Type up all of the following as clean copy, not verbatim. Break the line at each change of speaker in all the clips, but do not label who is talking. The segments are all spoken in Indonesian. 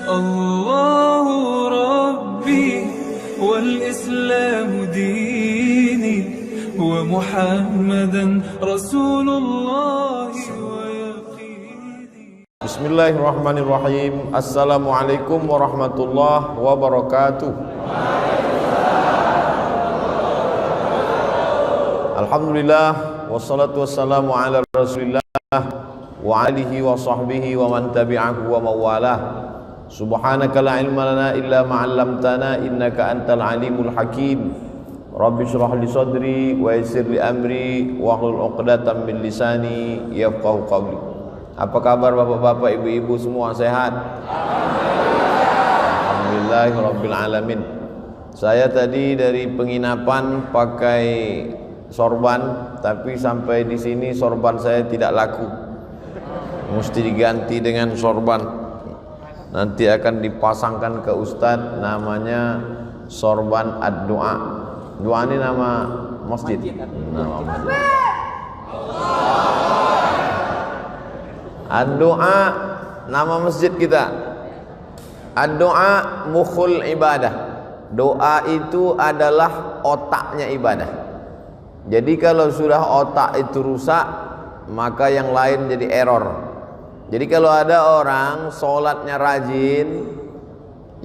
الله ربي والإسلام ديني ومحمدا رسول الله ويقيني.
Bismillahirrahmanirrahim. Assalamualaikum warahmatullahi wabarakatuh. Alhamdulillah, wassalatu wassalamu ala rasulillah wa alihi wa sahbihi wa man tabi'ahu wa mawalah. Subhanaka la ilma lana illa ma'allamtana innaka antal alimul hakim. Rabbi shrah li sadri wa yassir li amri wa hlul 'uqdatam min lisani yafqahu qawli. Apa kabar bapak-bapak, ibu-ibu semua sehat? Alhamdulillahirabbil alamin. Saya tadi dari penginapan pakai sorban, tapi sampai di sini sorban saya tidak laku. Mesti diganti dengan sorban. Nanti akan dipasangkan ke ustadz, namanya sorban ad-du'a. Doa ini nama masjid. Nama masjid. Ad-du'a nama masjid kita. Ad-du'a mukhul ibadah. Doa itu adalah otaknya ibadah. Jadi kalau sudah otak itu rusak, maka yang lain jadi error. Jadi kalau ada orang sholatnya rajin,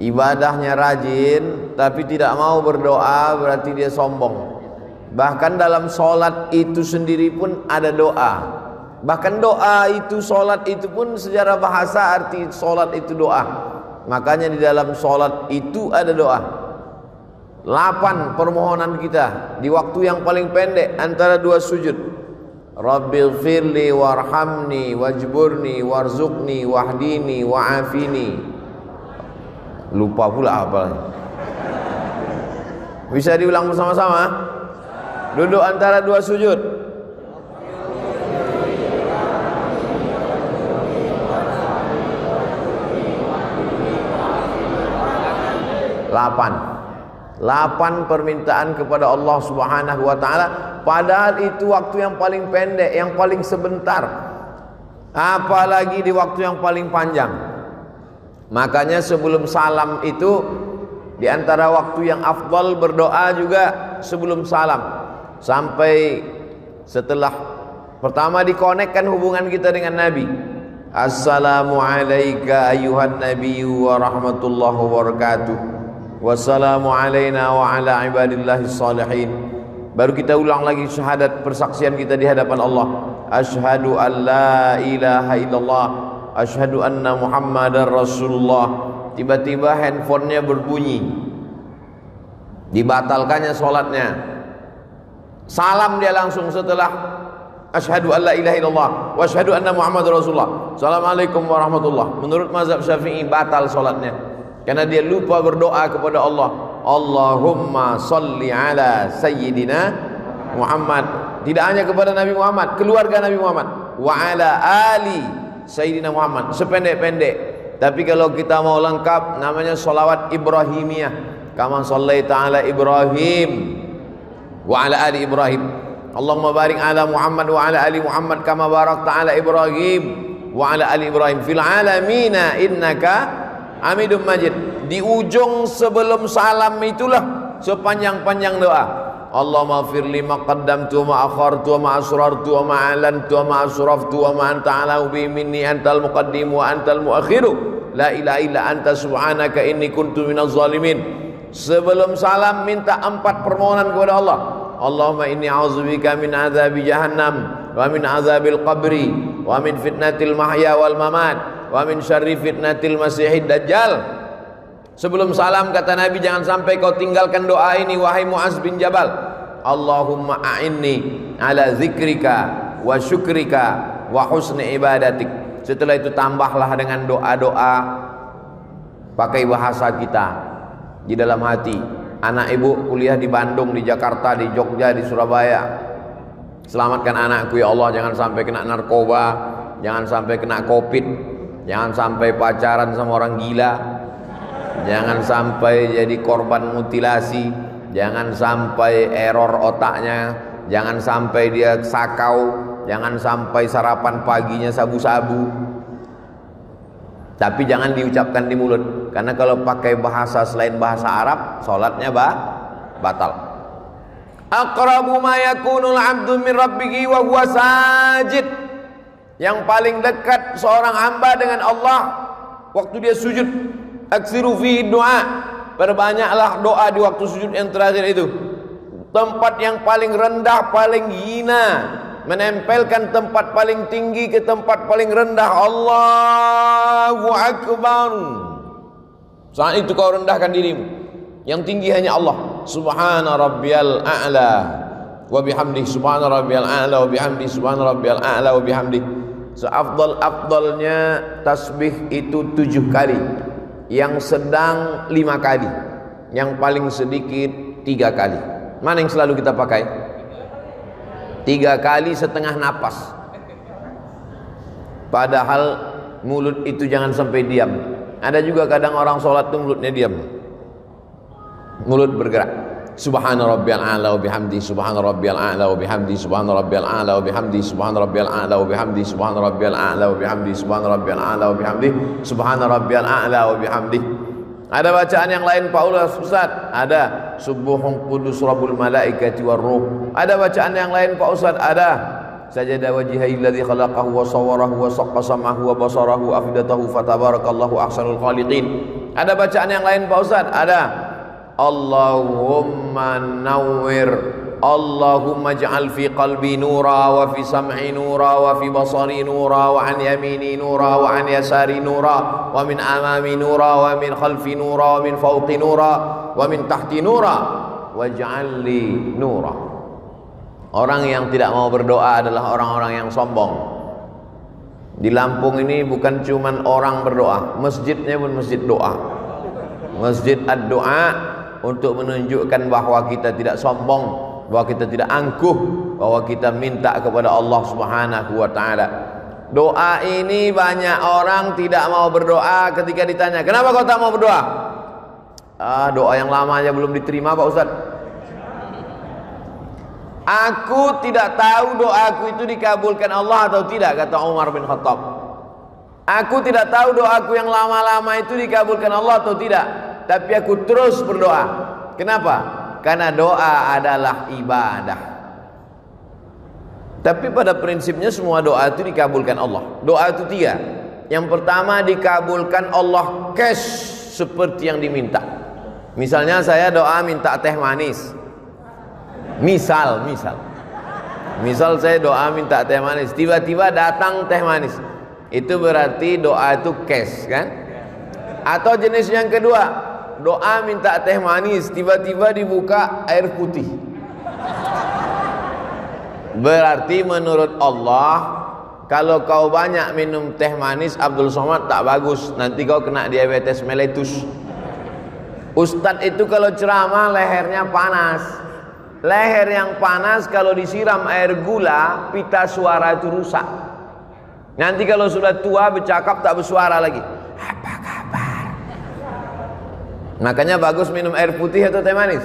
ibadahnya rajin, tapi tidak mau berdoa, berarti dia sombong. Bahkan dalam sholat itu sendiri pun ada doa. Bahkan doa itu, sholat itu pun secara bahasa arti sholat itu doa. Makanya di dalam sholat itu ada doa. 8 permohonan kita di waktu yang paling pendek antara 2 sujud. Rabbighfirli warhamni wajburni warzuqni wahdini wa'afini. Lupa pula apa. Bisa diulang bersama-sama? Duduk antara 2 sujud. Delapan permintaan kepada Allah Subhanahu wa ta'ala, padahal itu waktu yang paling pendek, yang paling sebentar, apalagi di waktu yang paling panjang. Makanya sebelum salam itu, di antara waktu yang afdal berdoa juga sebelum salam, sampai setelah pertama dikonekkan hubungan kita dengan Nabi. Assalamu alayka ayyuhan nabiyyu wa rahmatullahi wa barakatuh. Wassalamu alayna wa ala ibadillahi salihin. Baru kita ulang lagi syahadat persaksian kita di hadapan Allah. Asyhadu an la ilaha illallah, asyhadu anna muhammadar rasulullah. Tiba-tiba handphonenya berbunyi, dibatalkannya sholatnya. Salam dia langsung setelah asyhadu an la ilaha illallah wa asyhadu anna muhammadar rasulullah. Assalamualaikum warahmatullah. Menurut mazhab Syafi'i batal sholatnya, karena dia lupa berdoa kepada Allah. Allahumma salli ala sayyidina Muhammad. Tidak hanya kepada Nabi Muhammad, keluarga Nabi Muhammad, wa ala ali sayyidina Muhammad. Sependek-pendek. Tapi kalau kita mau lengkap, namanya sholawat Ibrahimiyah. Kama sallaita ala Ibrahim wa ala ali Ibrahim. Allahumma barik ala Muhammad wa ala ali Muhammad kama barakta ala Ibrahim wa ala ali Ibrahim fil alamina innaka Hamidum Majid. Di ujung sebelum salam itulah sepanjang-panjang doa. Allahumma firli ma qaddamtu wa ma akhartu wa ma asrartu wa ma alantu wa ma asraftu wa ma anta ala bi minni antal muqaddim wa antal muakhiru la ilaha illa anta subhanaka inni kuntu minaz zalimin. Sebelum salam minta 4 permohonan kepada Allah. Allahumma inni a'udzubika min azabi jahannam wa min azabil qabri wa min fitnatil mahya wal mamat wa min syarri fitnatil masihid dajjal. Sebelum salam kata Nabi, jangan sampai kau tinggalkan doa ini wahai Mu'az bin Jabal. Allahumma a'inni ala zikrika wa syukrika wa husni ibadatik. Setelah itu tambahlah dengan doa-doa pakai bahasa kita di dalam hati. Anak ibu kuliah di Bandung, di Jakarta, di Jogja, di Surabaya. Selamatkan anakku ya Allah, jangan sampai kena narkoba, jangan sampai kena covid, jangan sampai pacaran sama orang gila, jangan sampai jadi korban mutilasi, jangan sampai error otaknya, jangan sampai dia sakau, jangan sampai sarapan paginya sabu-sabu. Tapi jangan diucapkan di mulut, karena kalau pakai bahasa selain bahasa Arab, salatnya batal. Aqrabu ma yakunul 'abdu min rabbih wa huwa sajid. Yang paling dekat seorang hamba dengan Allah waktu dia sujud. Aksiru fi doa. Perbanyaklah doa di waktu sujud yang terakhir itu. Tempat yang paling rendah, paling hina, menempelkan tempat paling tinggi ke tempat paling rendah. Allahu Akbar. Saat itu kau rendahkan dirimu. Yang tinggi hanya Allah. Subhana rabbiyal a'la wa bihamdi, subhana rabbiyal a'la wa bihamdi, subhana rabbiyal a'la wa bihamdi. Seafdal-afdalnya tasbih itu 7 kali, yang sedang 5 kali, yang paling sedikit 3 kali. Mana yang selalu kita pakai? 3 kali setengah napas. Padahal mulut itu jangan sampai diam. Ada juga kadang orang sholat itu mulutnya diam, mulut bergerak. Subhana rabbiyal a'la wa bihamdi, subhana rabbiyal a'la wa bihamdi, subhana rabbiyal a'la wa bihamdi, subhana rabbiyal a'la wa bihamdi, subhana rabbiyal a'la wa bihamdi, subhana rabbiyal a'la wa bihamdi, subhana rabbiyal a'la wa bihamdi. Ada bacaan yang lain Pak Ustaz? Ada. Subuhun qudus rabbul malaikati war ruh. Ada bacaan yang lain Pak Ustaz? Ada. Sajada wajhihil ladzi khalaqahu wa sawwarahu wa saqqa sam'ahu wa basarahu afidatahu fatabarakallahu ahsanul khaliqin. Ada bacaan yang lain Pak Ustaz? Ada. Allahumma nawwir, Allahumma ij'al fi qalbi nura wa fi sam'i nura wa fi basari nura wa an yamini nura wa an yasari nura wa min amami nura wa min khalfi nura wa min fawqi nura wa min tahti nura waj'al li nura. Orang yang tidak mau berdoa adalah orang-orang yang sombong. Di Lampung ini bukan cuman orang berdoa, masjidnya pun masjid doa. Masjid ad-doa, untuk menunjukkan bahwa kita tidak sombong, bahwa kita tidak angkuh, bahwa kita minta kepada Allah Subhanahu wa taala. Doa ini banyak orang tidak mau berdoa. Ketika ditanya, "Kenapa kau tak mau berdoa?" Doa yang lama aja belum diterima Pak Ustaz. Aku tidak tahu doaku itu dikabulkan Allah atau tidak, kata Umar bin Khattab. Aku tidak tahu doaku yang lama-lama itu dikabulkan Allah atau tidak, tapi aku terus berdoa. Kenapa? Karena doa adalah ibadah. Tapi pada prinsipnya semua doa itu dikabulkan Allah. Doa itu 3. Yang pertama dikabulkan Allah cash, seperti yang diminta. Misalnya saya doa minta teh manis. Misal saya doa minta teh manis, tiba-tiba datang teh manis. Itu berarti doa itu cash kan? Atau jenis yang kedua, doa minta teh manis, tiba-tiba dibuka air putih. Berarti menurut Allah, kalau kau banyak minum teh manis Abdul Somad tak bagus, nanti kau kena diabetes meletus. Ustadz itu kalau ceramah lehernya panas. Leher yang panas kalau disiram air gula, pita suara itu rusak. Nanti kalau sudah tua bercakap tak bersuara lagi. Apa kabar? Makanya bagus minum air putih atau teh manis?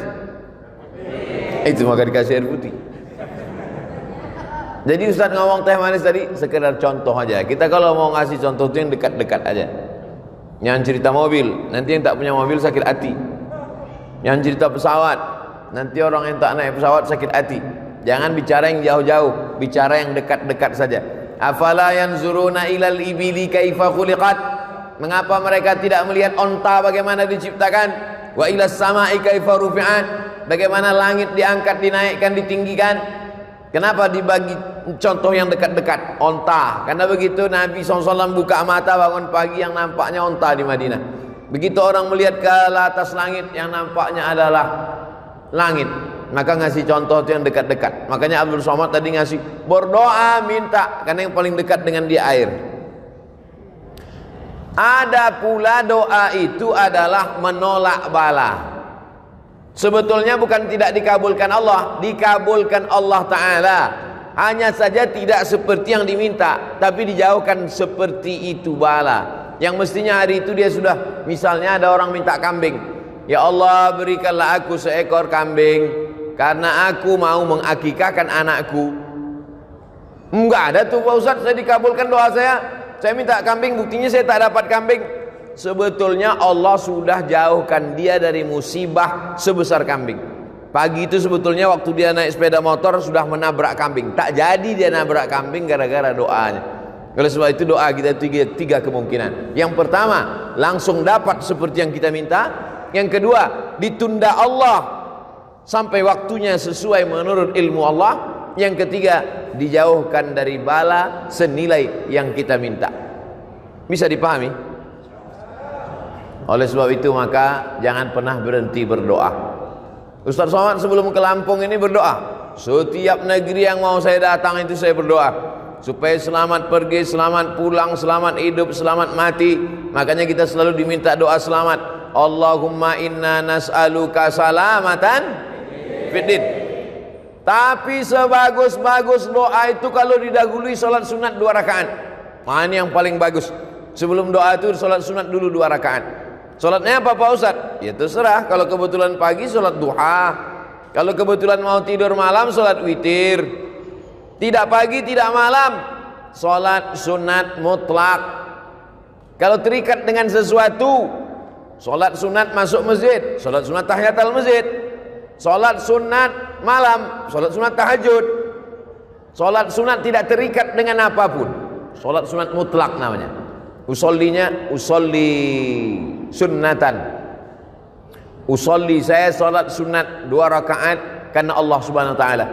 Itu maka dikasih air putih. Jadi Ustaz ngomong teh manis tadi sekedar contoh aja. Kita kalau mau ngasih contoh itu yang dekat-dekat aja. Yang cerita mobil, nanti yang tak punya mobil sakit hati. Yang cerita pesawat, nanti orang yang tak naik pesawat sakit hati. Jangan bicara yang jauh-jauh, bicara yang dekat-dekat saja. Afala yanzuruna ilal ibili kaifa khuliqat? Mengapa mereka tidak melihat onta bagaimana diciptakan? Wa ilas sama'i kaifa rufi'at? Bagaimana langit diangkat, dinaikkan, ditinggikan? Kenapa dibagi contoh yang dekat-dekat? Onta. Karena begitu Nabi SAW buka mata bangun pagi, yang nampaknya onta di Madinah. Begitu orang melihat ke atas langit, yang nampaknya adalah langit. Maka ngasih contoh itu yang dekat-dekat. Makanya Abdul Somad tadi ngasih berdoa minta, karena yang paling dekat dengan dia air. Ada pula doa itu adalah menolak bala. Sebetulnya bukan tidak dikabulkan Allah, dikabulkan Allah Ta'ala. Hanya saja tidak seperti yang diminta, tapi dijauhkan seperti itu bala. Yang mestinya hari itu dia sudah, misalnya ada orang minta kambing. Ya Allah, berikanlah aku seekor kambing karena aku mau mengakikahkan anakku. Enggak ada tuh Pak Ustaz, saya dikabulkan doa saya. saya minta kambing, buktinya saya tak dapat kambing. Sebetulnya Allah sudah jauhkan dia dari musibah sebesar kambing. Pagi itu sebetulnya waktu dia naik sepeda motor sudah menabrak kambing. Tak jadi dia nabrak kambing gara-gara doanya. Oleh sebab itu doa kita tiga kemungkinan. Yang pertama, langsung dapat seperti yang kita minta. Yang kedua, ditunda Allah sampai waktunya sesuai menurut ilmu Allah. Yang ketiga, dijauhkan dari bala senilai yang kita minta. Bisa dipahami? Oleh sebab itu maka jangan pernah berhenti berdoa. Ustaz Somad sebelum ke Lampung ini berdoa. Setiap negeri yang mau saya datang itu saya berdoa supaya selamat pergi, selamat pulang, selamat hidup, selamat mati. Makanya kita selalu diminta doa selamat. Allahumma inna nas'aluka salamatan fiddin. Tapi sebagus-bagus doa itu kalau didahului salat sunat 2 rakaat. Mana yang paling bagus? Sebelum doa itu salat sunat dulu 2 rakaat. Salatnya apa Pak Ustaz? Ya terserah. Kalau kebetulan pagi salat duha. Kalau kebetulan mau tidur malam salat witir. Tidak pagi, tidak malam, salat sunat mutlak. Kalau terikat dengan sesuatu, salat sunat masuk masjid, salat sunat tahiyatul masjid, salat sunat malam, salat sunat tahajud. Salat sunat tidak terikat dengan apapun. Salat sunat mutlak namanya. Usollinya usolli sunnatan. Usolli, saya salat sunat 2 rakaat karena Allah Subhanahu wa taala.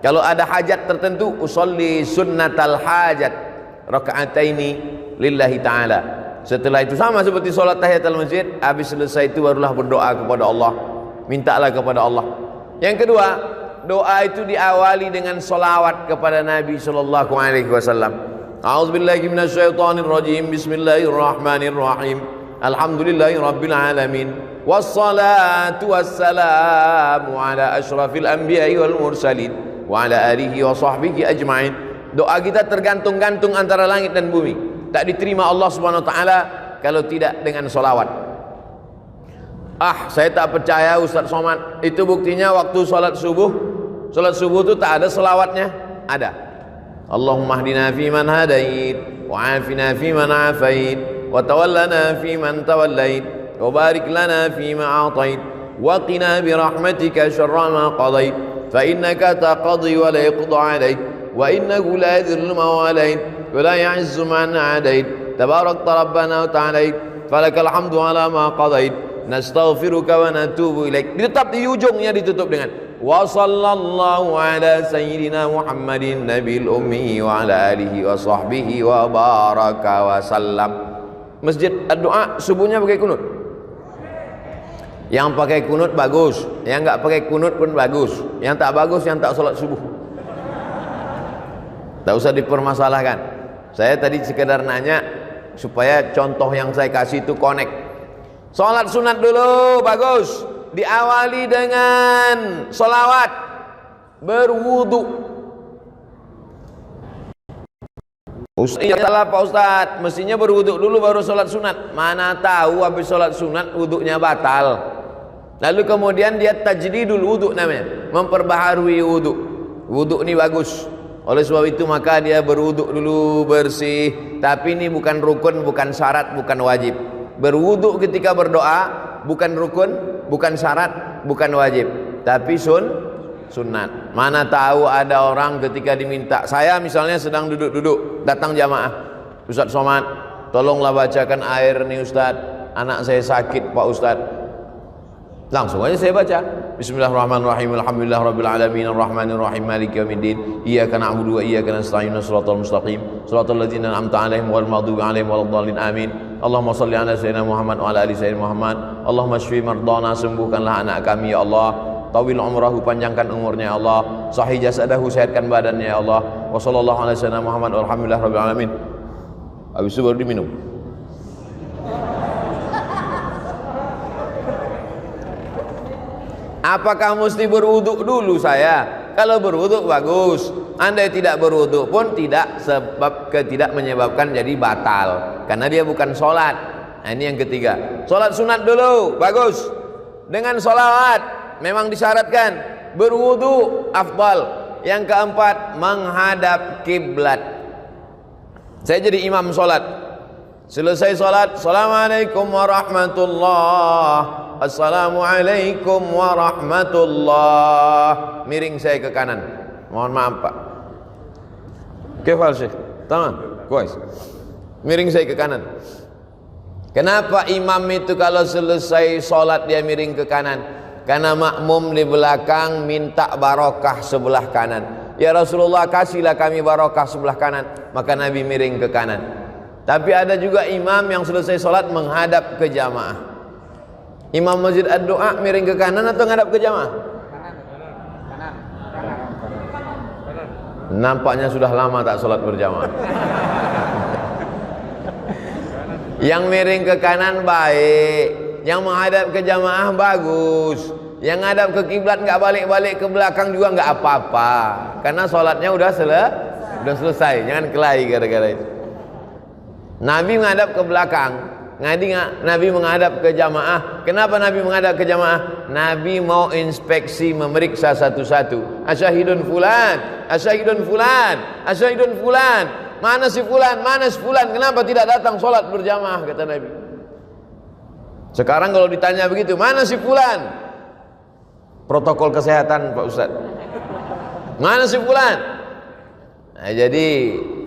Kalau ada hajat tertentu, usolli sunnatal hajat rakaataini lillahi ta'ala. Setelah itu sama seperti solat tahiyatul masjid, habis selesai itu barulah berdoa kepada Allah. Mintalah kepada Allah. Yang kedua, doa itu diawali dengan salawat kepada Nabi sallallahu alaihi wasallam. A'udzubillahi minasyaitonir rajim. Bismillahirrahmanirrahim. Alhamdulillahirabbil alamin. Wassalatu wassalamu ala asyrafil anbiya'i wal mursalin wa ala alihi wa sahbihi ajma'in. Doa kita tergantung-gantung antara langit dan bumi. Tak diterima Allah Subhanahu wa taala kalau tidak dengan salawat. Saya tak percaya Ustaz Somad. Itu buktinya waktu salat subuh. Salat subuh itu tak ada salawatnya? Ada. Allahumma hdina fi man hadait wa afina fi man afait wa tawallana fi man tawallait wa barik lana fi ma atait wa qina bi rahmatika syarra ma qadait. فإنك تقضي ولا يقضى عليك وإنه لا يذل من واليت ولا يعز من عاديت تبارك ربنا وتعاليت فلك الحمد على ما قضيت نستغفرك ونتوب إليك. Tetap di ujungnya ditutup dengan wa sallallahu ala sayyidina Muhammadin nabil ummi wa ala alihi wa sahbihi wa baraka wa sallam. Masjid doa subuhnya pakai kunut. Yang pakai kunut bagus, yang enggak pakai kunut pun bagus. Yang tak bagus yang tak salat subuh. Tak usah dipermasalahkan. Saya tadi sekedar nanya supaya contoh yang saya kasih itu connect. Salat sunat dulu bagus, diawali dengan salawat, berwudu. Ustaz, salah Pak Ustaz, mestinya berwudu dulu baru salat sunat. Mana tahu habis salat sunat wudunya batal. Lalu kemudian dia tajdidul wudu namanya, memperbaharui wudu. Wudu ini bagus. Oleh sebab itu maka dia berwudu dulu bersih. Tapi ini bukan rukun, bukan syarat, bukan wajib. Berwudu ketika berdoa bukan rukun, bukan syarat, bukan wajib, tapi sunat. Mana tahu ada orang ketika diminta, saya misalnya sedang duduk-duduk, datang jamaah, Ustaz Somad, tolonglah bacakan air nih Ustaz, anak saya sakit Pak Ustaz. Langsung aja saya baca. Bismillahirrahmanirrahim. Alhamdulillahirabbil alamin arrahmanir rahim maliki yaumiddin. Iyyaka na'budu wa iyyaka nasta'in shiratal mustaqim. Shiratal ladzina an'amta 'alaihim ghairil maghdubi 'alaihim waladdallin. Amin. Allahumma shalli ala sayyidina Muhammad wa ala ali sayyidina Muhammad. Allahumma shfi mardana, sembuhkanlah anak kami ya Allah. Tawil umrahu, panjangkan umurnya ya Allah. Sahih jasadahu, sehatkan badannya ya Allah. Wa sallallahu ala sayyidina Muhammad walhamdulillahirabbil alamin. Habis itu baru diminum. Apakah mesti berwuduk dulu saya? Kalau berwuduk bagus. Andai tidak berwuduk pun tidak, sebab tidak menyebabkan jadi batal. Karena dia bukan sholat. Nah ini yang ketiga. Sholat sunat dulu, bagus. Dengan sholawat, memang disyaratkan. Berwuduk, afdal. Yang keempat, menghadap kiblat. Saya jadi imam sholat. Selesai sholat, Assalamualaikum warahmatullah, Assalamualaikum warahmatullah. Miring saya ke kanan. Mohon maaf Pak. Kefal Syekh? Tamam, kuis. Miring saya ke kanan. Kenapa imam itu kalau selesai sholat dia miring ke kanan? Karena makmum di belakang minta barokah sebelah kanan. Ya Rasulullah, kasihlah kami barokah sebelah kanan. Maka Nabi miring ke kanan. Tapi ada juga imam yang selesai sholat menghadap ke jamaah. Imam masjid ad-doa miring ke kanan atau menghadap ke jamaah? Nampaknya sudah lama tak sholat berjamaah. Yang miring ke kanan baik, yang menghadap ke jamaah bagus. Yang ngadap ke kiblat nggak balik-balik ke belakang juga nggak apa-apa, karena sholatnya udah selesai. Jangan kelahi gara-gara itu. Nabi menghadap ke belakang, Nabi menghadap ke jamaah. Kenapa Nabi menghadap ke jamaah? Nabi mau inspeksi, memeriksa satu-satu. Asyahidun fulan, asyahidun fulan, asyahidun fulan. Mana si fulan, mana si fulan? Kenapa tidak datang sholat berjamaah? Kata Nabi. Sekarang kalau ditanya begitu, mana si fulan? Protokol kesehatan Pak Ustadz. Mana si fulan? Nah, jadi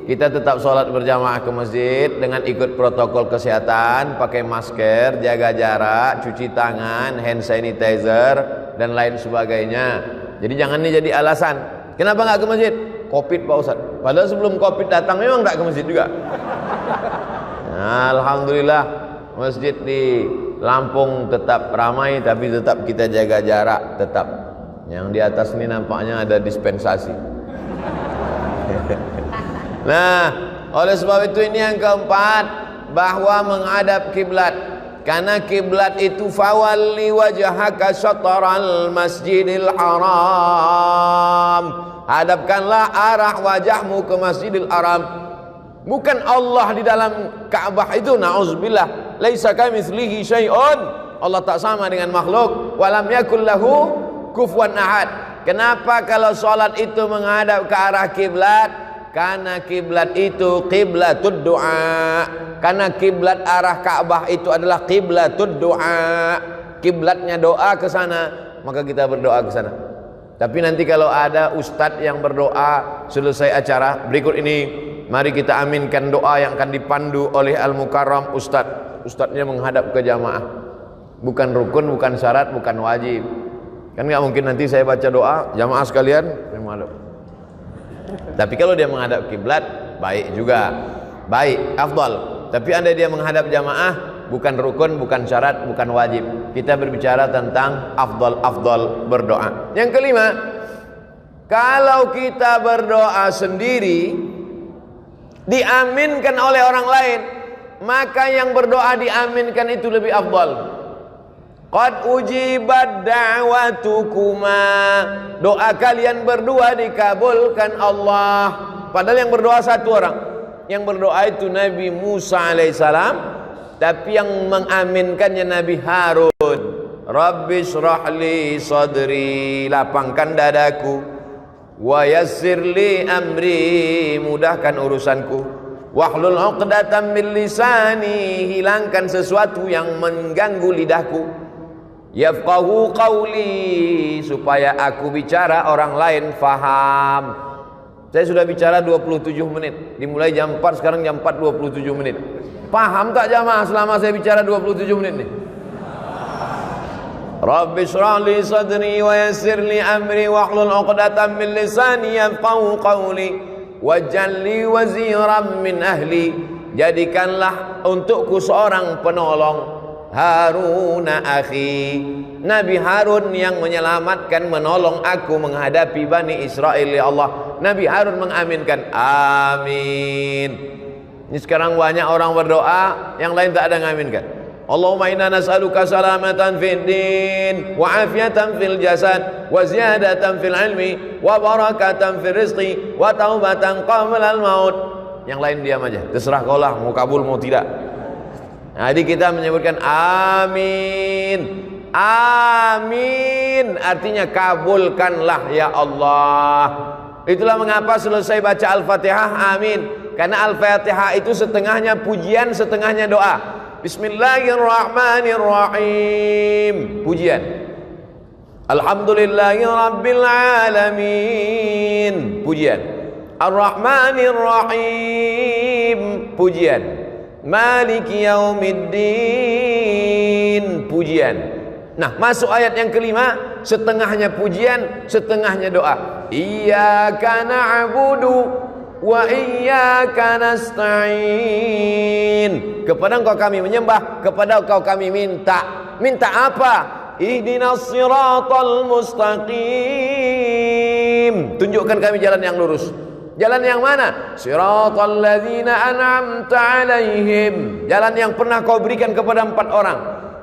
kita tetap sholat berjamaah ke masjid dengan ikut protokol kesehatan, pakai masker, jaga jarak, cuci tangan, hand sanitizer, dan lain sebagainya. Jadi jangan ini jadi alasan. Kenapa nggak ke masjid? Covid Pak Ustadz. Padahal sebelum Covid datang memang nggak ke masjid juga. Nah, alhamdulillah masjid di Lampung tetap ramai, tapi tetap kita jaga jarak tetap. Yang di atas ini nampaknya ada dispensasi. Nah, oleh sebab itu ini yang keempat, bahwa menghadap kiblat. Karena kiblat itu fawalli wajhaka syatral masjidil haram. Hadapkanlah arah wajahmu ke Masjidil Haram. Bukan Allah di dalam Ka'bah itu, na'udzubillah. Laisa kamitslihi syai'un. Allah tak sama dengan makhluk. Walam yakul lahu kufuwan ahad. Kenapa kalau salat itu menghadap ke arah kiblat? Karena kiblat itu qiblatud du'a. Karena kiblat arah Ka'bah itu adalah qiblatud du'a. Kiblatnya doa ke sana, maka kita berdoa ke sana. Tapi nanti kalau ada ustadz yang berdoa selesai acara berikut ini, mari kita aminkan doa yang akan dipandu oleh Al-Mukarram Ustadz. Ustadznya menghadap ke jamaah. Bukan rukun, bukan syarat, bukan wajib. Kan nggak mungkin nanti saya baca doa, jamaah sekalian menghadap. Tapi kalau dia menghadap kiblat, baik juga, baik, afdal. Tapi andai dia menghadap jamaah, bukan rukun, bukan syarat, bukan wajib. Kita berbicara tentang afdal berdoa. Yang kelima, kalau kita berdoa sendiri diaminkan oleh orang lain, maka yang berdoa diaminkan itu lebih afdal. Qad ujibat da'watukuma, doa kalian berdua dikabulkan Allah. Padahal yang berdoa satu orang. Yang berdoa itu Nabi Musa alaihissalam, tapi yang mengaminkannya Nabi Harun. Rabbi shrahli sadri, lapangkan dadaku. Wa yassirli amri, mudahkan urusanku. Wahlul 'uqdatam min lisani, hilangkan sesuatu yang mengganggu lidahku. Yafqahu qawli, supaya aku bicara orang lain faham. Saya sudah bicara 27 menit. Dimulai jam 4, sekarang jam 4 27 menit. Paham tak jamaah selama saya bicara 27 menit nih? Rabbi shrah li sadri wa yassir li amri wahlul 'uqdatam min lisani yafqahu qawli waj'al li waziran min ahli. Jadikanlah untukku seorang penolong, Haruna akhi, Nabi Harun yang menyelamatkan, menolong aku menghadapi Bani Israel. Ya Allah, Nabi Harun mengaminkan, amin. Ini sekarang banyak orang berdoa, yang lain tak ada mengaminkan. Allahumma inna nas'aluka salamatan fid din wa afiyatan fil jasad wa ziyadatan fil ilmi wa barakatan fil rizqi wa taubatan qabla al maut. Yang lain diam aja, terserah kau lah mau kabul mau tidak. Jadi kita menyebutkan amin. Amin artinya kabulkanlah ya Allah. Itulah mengapa selesai baca Al-Fatihah amin. Karena Al-Fatihah itu setengahnya pujian, setengahnya doa. Bismillahirrahmanirrahim, pujian. Alhamdulillahirabbil alamin, pujian. Ar-Rahmanir-Rahim, pujian. Maliki yaumiddin, pujian. Nah, masuk ayat yang kelima, setengahnya pujian, setengahnya doa. Iyyaka na'budu wa iyyaka nasta'in. Kepada Engkau kami menyembah, kepada Engkau kami minta. Minta apa? Ihdinas siratal mustaqim. Tunjukkan kami jalan yang lurus. Jalan yang mana? Siratal ladzina an'amta 'alaihim. Jalan yang pernah Kau berikan kepada 4 orang.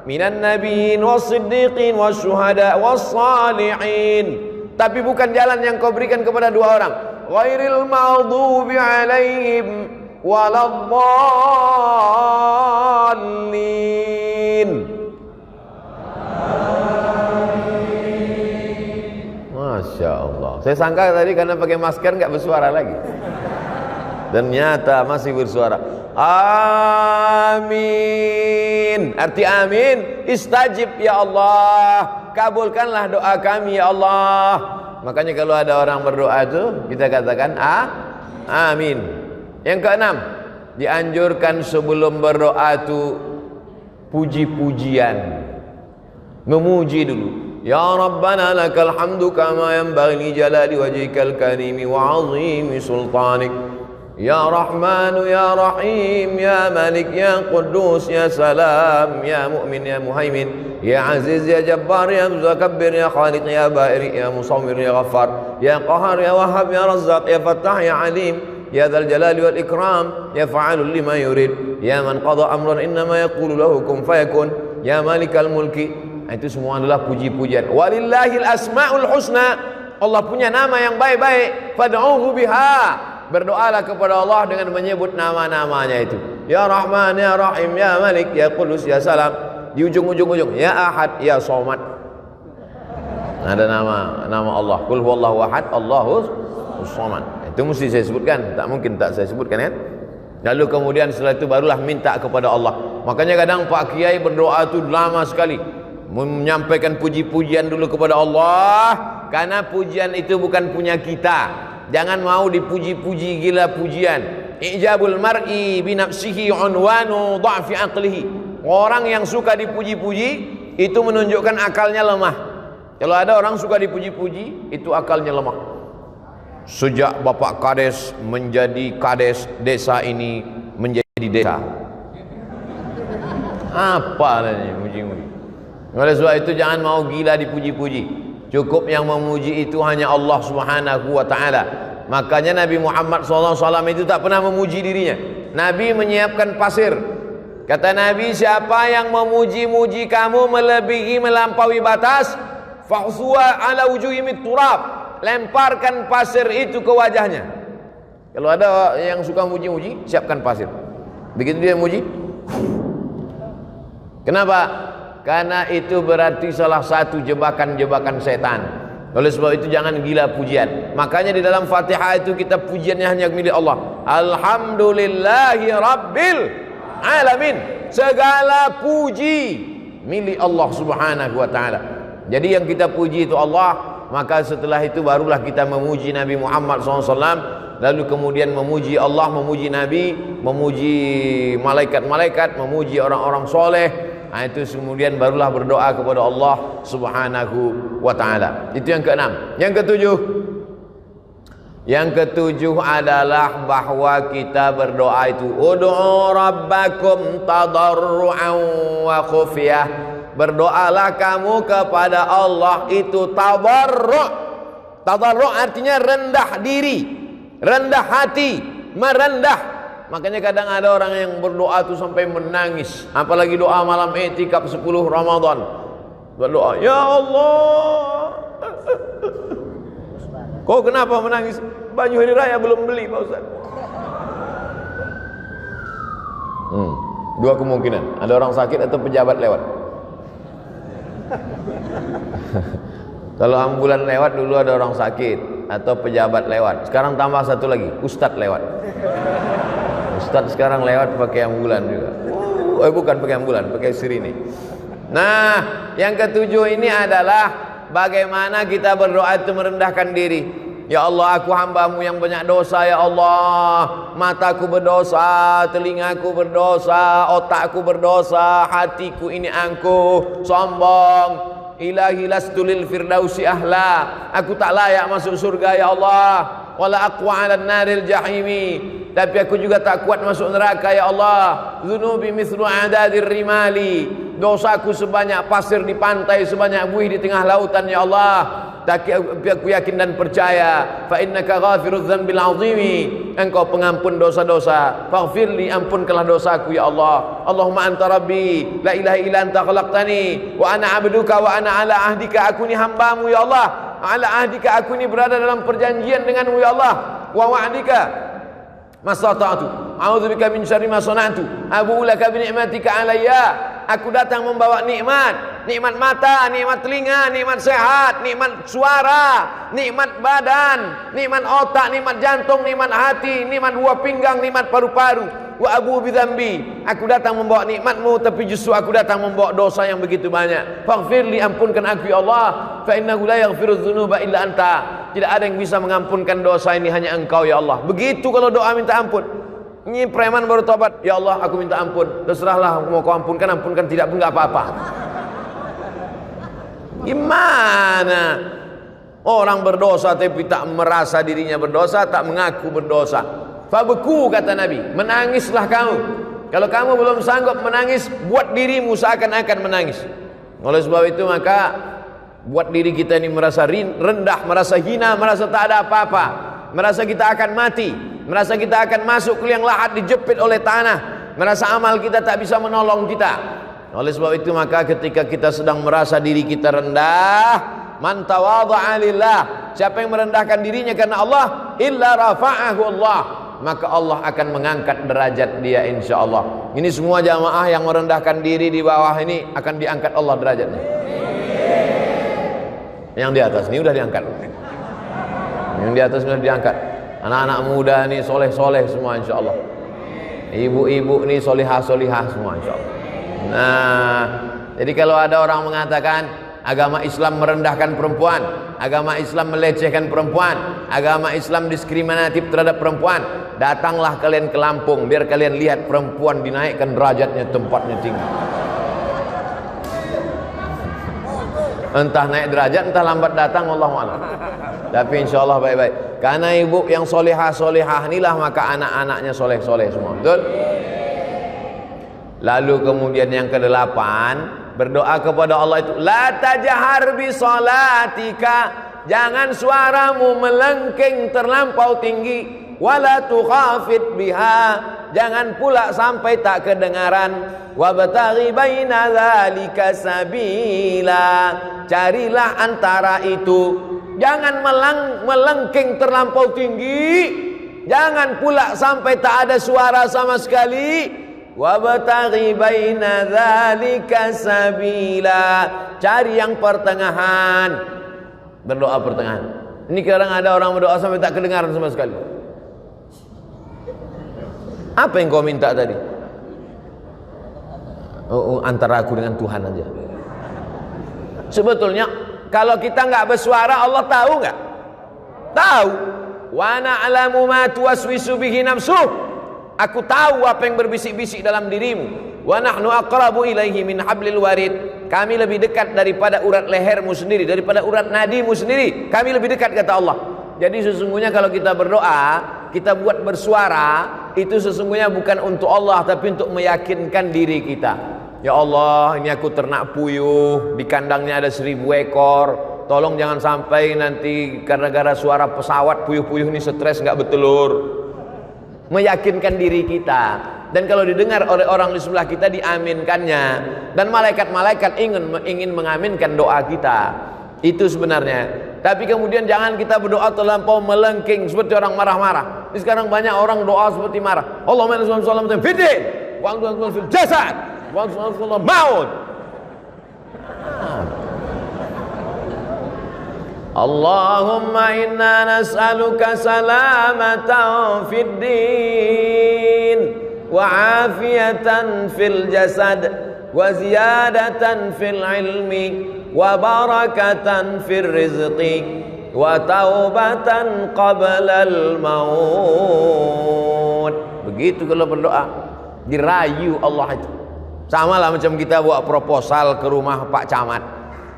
Minan nabiyyin was-siddiqin wasyuhada was-salihin. Tapi bukan jalan yang Kau berikan kepada 2 orang. Ghairil maghdubi 'alaihim waladdallin. Masya Allah. Saya sangka tadi karena pakai masker nggak bersuara lagi. Ternyata masih bersuara. Amin. Arti amin, istajib ya Allah. Kabulkanlah doa kami ya Allah. Makanya kalau ada orang berdoa itu kita katakan amin. Yang keenam, dianjurkan sebelum berdoa itu puji-pujian. Memuji dulu. Ya Rabbana lakal hamdu kama yanbaghi li jalali wajhikal karimi wa 'azimi sultanik. Ya Rahmanu ya Rahim ya Malik ya Quddus ya Salam ya Mu'min ya Muhaimin ya Aziz ya Jabbar ya Mutakabbir ya Khaliq ya Ba'iri ya Musawwir ya Ghaffar ya Qahar ya Wahhab ya Razzaq ya Fattah ya Alim ya Dzal Jalali wal Ikram ya Fa'alul lima yurid ya man qada amran innama yaqulu lahu kun fayakun ya Malikal Mulki. Itu semua adalah puji-pujian. Walillahil asmaul husna. Allah punya nama yang baik-baik. Fad'uhu biha. Berdoalah kepada Allah dengan menyebut nama-namanya itu. Ya Rahman, ya Rahim, ya Malik, ya Qudus, ya Salam. Di ujung-ujung ya Ahad, ya Somad. Ada nama Allah. Qul huwallahu ahad, Allahus samad. Itu mesti saya sebutkan. Tak mungkin tak saya sebutkan kan? Lalu kemudian setelah itu barulah minta kepada Allah. Makanya kadang Pak Kiai berdoa itu lama sekali. Menyampaikan puji-pujian dulu kepada Allah, karena pujian itu bukan punya kita. Jangan mau dipuji-puji gila pujian. Ijabul mar'i binafsihi unwanu dha'fi aqlihi. Orang yang suka dipuji-puji itu menunjukkan akalnya lemah. Kalau ada orang suka dipuji-puji, itu akalnya lemah. Sejak Bapak Kades menjadi Kades, desa ini menjadi desa. Apa ini muji-muji? Oleh sebab itu jangan mau gila dipuji-puji. Cukup yang memuji itu hanya Allah Subhanahu wa ta'ala. Makanya Nabi Muhammad SAW itu tak pernah memuji dirinya. Nabi menyiapkan pasir. Kata Nabi, siapa yang memuji-muji kamu melebihi melampaui batas, fa'suwa ala wujuhimit turab. Lemparkan pasir itu ke wajahnya. Kalau ada yang suka muji-muji, siapkan pasir. Begitu dia muji. Kenapa? Karena itu berarti salah satu jebakan-jebakan setan. Oleh sebab itu jangan gila pujian. Makanya di dalam Fatihah itu kita pujiannya hanya milik Allah. Alhamdulillahi Rabbil Alamin. Segala puji milik Allah Subhanahu wa ta'ala. Jadi yang kita puji itu Allah. Maka setelah itu barulah kita memuji Nabi Muhammad SAW. Lalu kemudian memuji Allah, memuji Nabi, memuji malaikat-malaikat, memuji orang-orang soleh. Nah, itu kemudian barulah berdoa kepada Allah Subhanahu wa ta'ala. Itu yang keenam. Yang ketujuh adalah bahwa kita berdoa itu ud'u rabbakum tadarru'an wa khufyah. Berdoalah kamu kepada Allah itu tadarru'. Tadarru' artinya rendah diri, rendah hati, merendah. Makanya kadang ada orang yang berdoa itu sampai menangis. Apalagi doa malam i'tikaf 10 Ramadan. Berdoa, ya Allah, kau kenapa menangis? Baju hari raya belum beli Pak Ustaz. Dua kemungkinan. Ada orang sakit atau pejabat lewat. Kalau ambulan lewat dulu ada orang sakit atau pejabat lewat. Sekarang tambah satu lagi, ustadz lewat. Ustaz sekarang lewat pakai ambulan juga. Bukan pakai ambulan, pakai sirine. Nah, yang ketujuh ini adalah bagaimana kita berdoa itu merendahkan diri. Ya Allah, aku hamba-Mu yang banyak dosa. Ya Allah, mataku berdosa, telingaku berdosa, otakku berdosa, hatiku ini angkuh, sombong. Ilahi lastu lil firdausi ahla. Aku tak layak masuk surga ya Allah. Wala aqwa 'alan naril jahimi. Tapi aku juga tak kuat masuk neraka ya Allah. Dzunubi mithlu adadir rimali. Dosaku sebanyak pasir di pantai, sebanyak buih di tengah lautan ya Allah. Tapi aku yakin dan percaya, fa innaka ghafirudz dzambil 'azimi. Engkau pengampun dosa-dosa. Faghfirli, ampunkanlah dosaku ya Allah. Allahumma anta rabbi, la ilaha illa anta khalaqtani wa ana 'abduka wa ana 'ala ahdika. Aku ni hamba-Mu ya Allah. 'Ala ahdika, aku ni berada dalam perjanjian dengan-Mu ya Allah. Wa wa'dika mastata'tu. A'udzubika min syarri ma sana'tu. Abu'u laka bi ni'matika 'alayya. Aku datang membawa nikmat, nikmat mata, nikmat telinga, nikmat sehat, nikmat suara, nikmat badan, nikmat otak, nikmat jantung, nikmat hati, nikmat buah pinggang, nikmat paru-paru. Wa abu bidzambi. Aku datang membawa nikmat-Mu, tapi justru aku datang membawa dosa yang begitu banyak. Faghfirli, ampunkan aku ya Allah. Fa innahu la yaghfirudz dzunuba illa anta. Tidak ada yang bisa mengampunkan dosa ini, hanya Engkau ya Allah. Begitu kalau doa minta ampun. Ini preman baru tobat, ya Allah aku minta ampun. Terserahlah, mau Kau ampunkan, ampunkan, tidak pun enggak apa-apa. Gimana orang berdosa tapi tak merasa dirinya berdosa, tak mengaku berdosa. Fabeku, kata Nabi, menangislah kamu. Kalau kamu belum sanggup menangis, buat dirimu seakan-akan menangis. Oleh sebab itu maka buat diri kita ini merasa rendah, merasa hina, merasa tak ada apa-apa, merasa kita akan mati, merasa kita akan masuk ke liang lahat dijepit oleh tanah, merasa amal kita tak bisa menolong kita. Oleh sebab itu maka ketika kita sedang merasa diri kita rendah, man tawadha'a lillah, siapa yang merendahkan dirinya karena Allah, illa rafa'ahu Allah, maka Allah akan mengangkat derajat dia insyaallah. Ini semua jamaah yang merendahkan diri di bawah ini akan diangkat Allah derajatnya. Yang di atas ini udah diangkat. Yang di atas sudah diangkat. Anak-anak muda ini soleh-soleh semua insyaallah. Ibu-ibu ini solihah-solihah semua insyaallah. Nah, jadi kalau ada orang mengatakan agama Islam merendahkan perempuan, agama Islam melecehkan perempuan, agama Islam diskriminatif terhadap perempuan, datanglah kalian ke Lampung biar kalian lihat perempuan dinaikkan derajatnya, tempatnya tinggi. Entah naik derajat, entah lambat datang, wallahu a'lam. Tapi insyaallah baik-baik. Karena ibu yang solehah-solehah inilah maka anak-anaknya soleh-soleh semua. Betul? Lalu kemudian yang ke-8, berdoa kepada Allah itu, la tajhar bi salatika, jangan suaramu melengking terlampau tinggi, wala tukhafit biha, jangan pula sampai tak kedengaran, wabtaghi baina dzalika sabila, carilah antara itu, jangan melengking terlampau tinggi, jangan pula sampai tak ada suara sama sekali. Wabtaghi baina dzalika sabila, cari yang pertengahan. Berdoa pertengahan. Ini kadang ada orang berdoa sampai tak kedengaran sama sekali. Apa yang kau minta tadi? Antara aku dengan Tuhan aja. Sebetulnya kalau kita nggak bersuara, Allah tahu nggak? Tahu. Wa na'lamu ma tuwaswisu bihi nafsuh. Aku tahu apa yang berbisik-bisik dalam dirimu. Wa nahnu aqrabu ilaihi min hablil warid. Kami lebih dekat daripada urat lehermu sendiri, daripada urat nadimu sendiri. Kami lebih dekat, kata Allah. Jadi sesungguhnya kalau kita berdoa, kita buat bersuara, itu sesungguhnya bukan untuk Allah, tapi untuk meyakinkan diri kita. Ya Allah, ini aku ternak puyuh, di kandangnya ada 1000 ekor. Tolong jangan sampai nanti gara-gara suara pesawat puyuh-puyuh ini stres nggak bertelur. Meyakinkan diri kita, dan kalau didengar oleh orang di sebelah kita diaminkannya, dan malaikat-malaikat ingin mengaminkan doa kita. Itu sebenarnya. Tapi kemudian jangan kita berdoa terlampau melengking seperti orang marah-marah. Sekarang banyak orang doa seperti marah. Allahumma shalli ala Muhammad fidin wa anta fil jasad wa anta maut. Allahumma inna nas'aluka salamatan fid din wa afiyatan fil jasad wa ziyadatan fil ilmi wa barakatan fil rizqi wa taubatan qabla al maut. Begitu kalau berdoa, dirayu Allah itu. Sama lah macam kita buat proposal ke rumah Pak Camat.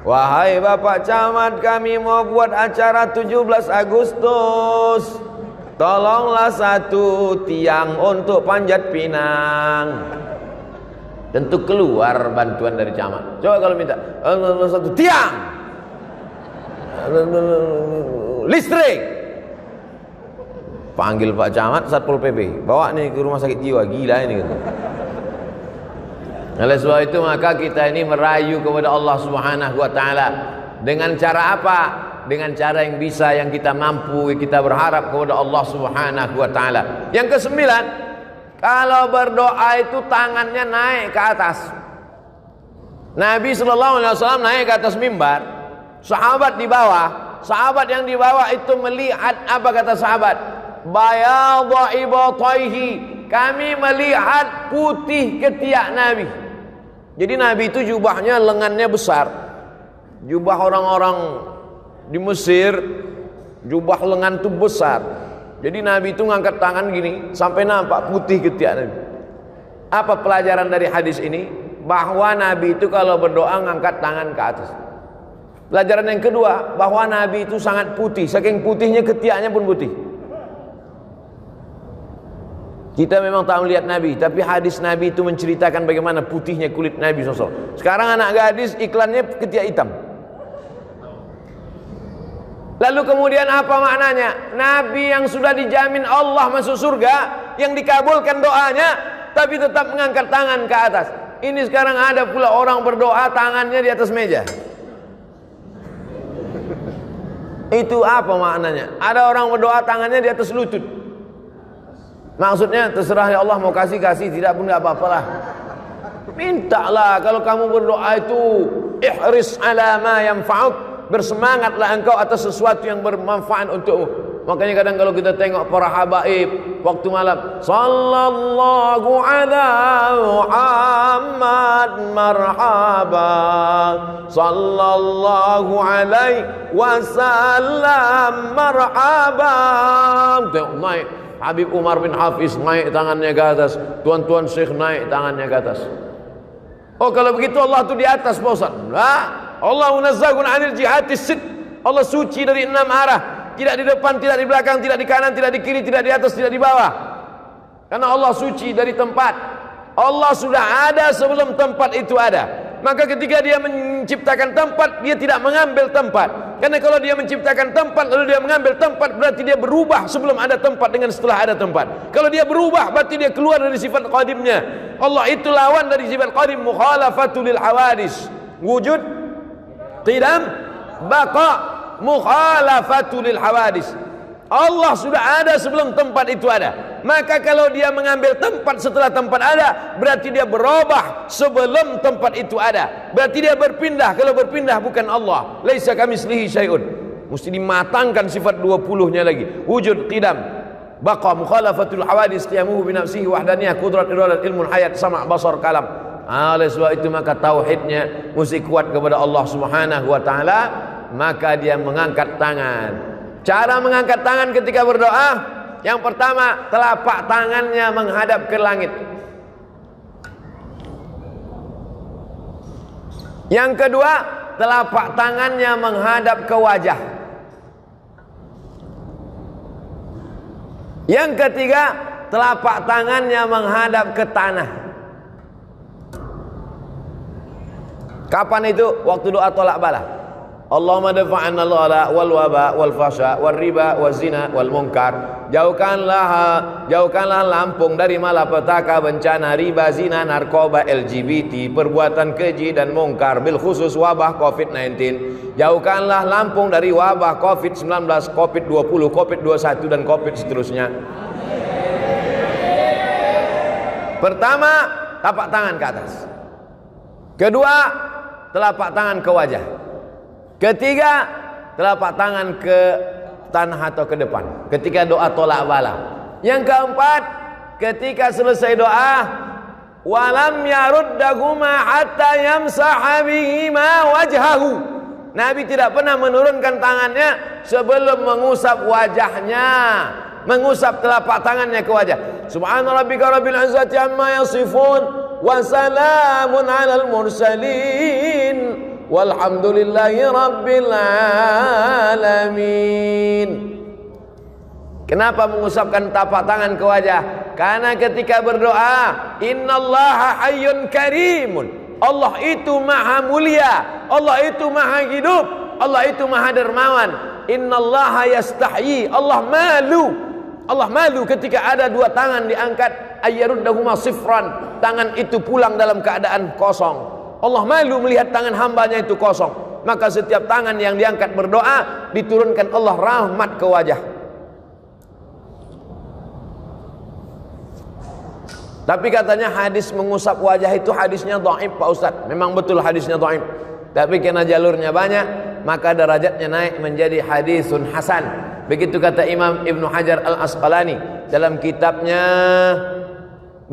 Wahai Bapak Camat, kami mau buat acara 17 Agustus. Tolonglah satu tiang untuk Panjat Pinang. Tentu keluar bantuan dari camat. Coba kalau minta satu tiang, listrik, panggil Pak Camat, Satpol PP, bawa nih ke rumah sakit jiwa, gila ini gitu. Oleh sebab itu maka kita ini merayu kepada Allah Subhanahu wa taala. Dengan cara apa? Dengan cara yang bisa, yang kita mampu, kita berharap kepada Allah Subhanahu wa taala. Yang kesembilan, kalau berdoa itu tangannya naik ke atas. Nabi sallallahu alaihi wasallam naik ke atas mimbar, sahabat di bawah. Sahabat yang di bawah itu melihat, apa kata sahabat? Bayadha ibataihi, kami melihat putih ketiak Nabi. Jadi Nabi itu jubahnya lengannya besar. Jubah orang-orang di Mesir, jubah lengan itu besar. Jadi Nabi itu ngangkat tangan gini sampai nampak putih ketiak Nabi. Apa pelajaran dari hadis ini? Bahwa Nabi itu kalau berdoa ngangkat tangan ke atas. Pelajaran yang kedua, bahwa Nabi itu sangat putih. Saking putihnya ketiaknya pun putih. Kita memang tak melihat Nabi, tapi hadis Nabi itu menceritakan bagaimana putihnya kulit Nabi SAW. Sekarang anak gadis iklannya ketiak hitam. Lalu kemudian apa maknanya? Nabi yang sudah dijamin Allah masuk surga, yang dikabulkan doanya, tapi tetap mengangkat tangan ke atas. Ini sekarang ada pula orang berdoa tangannya di atas meja. Itu apa maknanya? Ada orang berdoa tangannya di atas lutut. Maksudnya terserah ya Allah, mau kasih, tidak pun gak apa-apalah. Mintalah, kalau kamu berdoa itu ihris ala ma yanfa'uk, bersemangatlah engkau atas sesuatu yang bermanfaat untukmu. Makanya kadang kalau kita tengok para habaib waktu malam, sallallahu ala Muhammad marhaba, sallallahu alaihi wasallam marhaba. Tengok naik Habib Umar bin Hafiz, naik tangannya ke atas. Tuan-tuan Syekh naik tangannya ke atas. Oh, kalau begitu Allah itu di atas, Pak Ustaz. Nah, Allah munazzahun 'anil jihatis sit. Allah suci dari 6 arah. Tidak di depan, tidak di belakang, tidak di kanan, tidak di kiri, tidak di atas, tidak di bawah. Karena Allah suci dari tempat. Allah sudah ada sebelum tempat itu ada. Maka ketika dia menciptakan tempat, dia tidak mengambil tempat. Karena kalau dia menciptakan tempat lalu dia mengambil tempat, berarti dia berubah sebelum ada tempat dengan setelah ada tempat. Kalau dia berubah, berarti dia keluar dari sifat qadimnya. Allah itu lawan dari sifat qadim, mukhalafatul lil hawadis. Wujud, qidam, baqa, mukhalafatul lil hawadis. Allah sudah ada sebelum tempat itu ada. Maka kalau dia mengambil tempat setelah tempat ada, berarti dia berubah sebelum tempat itu ada. Berarti dia berpindah. Kalau berpindah bukan Allah. Laisa kamitslihi syai'un. Mesti dimatangkan sifat 20-nya lagi. Wujud, qidam, baqa, mukhalafatul hawadis, qiyamuhu binafsihi, wahdaniyah, qudrat, iradat, ilmun, hayat, sama', basar, kalam. Oleh sebab itu maka tauhidnya mesti kuat kepada Allah Subhanahu wa taala. Maka dia mengangkat tangan. Cara mengangkat tangan ketika berdoa, yang pertama, telapak tangannya menghadap ke langit. Yang kedua, telapak tangannya menghadap ke wajah. Yang ketiga, telapak tangannya menghadap ke tanah. Kapan itu? Waktu doa tolak bala. Allahumma dafa'anna al-ghala wal waba wal fasha wal riba wal zina wal munkar. Jauhkanlah Lampung dari malapetaka, bencana, riba, zina, narkoba, LGBT, perbuatan keji dan mungkar, bil khusus wabah COVID-19. Jauhkanlah Lampung dari wabah COVID-19, COVID-20, COVID-21 dan COVID seterusnya. Pertama, tapak tangan ke atas. Kedua, telapak tangan ke wajah. Ketiga, telapak tangan ke tanah atau ke depan ketika doa tolak bala. Yang keempat, ketika selesai doa, walam yaruddahuma hatta yamsaha bihima wajhahu. Nabi tidak pernah menurunkan tangannya sebelum mengusap wajahnya, mengusap telapak tangannya ke wajah. Subhana rabbika rabbil izzati amma yasifun wa salamun alal mursalin walhamdulillahi rabbil alamin. Kenapa mengusapkan telapak tangan ke wajah? Karena ketika berdoa, innallaha hayyun karimun. Allah itu maha mulia, Allah itu maha hidup, Allah itu maha dermawan. Innallaha yastahyi, Allah malu ketika ada dua tangan diangkat, ayyaruddahuma sifran, tangan itu pulang dalam keadaan kosong. Allah malu melihat tangan hambanya itu kosong. Maka setiap tangan yang diangkat berdoa, diturunkan Allah rahmat ke wajah. Tapi katanya hadis mengusap wajah itu hadisnya dhaif Pak Ustadz. Memang betul hadisnya dhaif. Tapi karena jalurnya banyak, maka derajatnya naik menjadi hadisun hasan. Begitu kata Imam Ibnu Hajar Al-Asqalani dalam kitabnya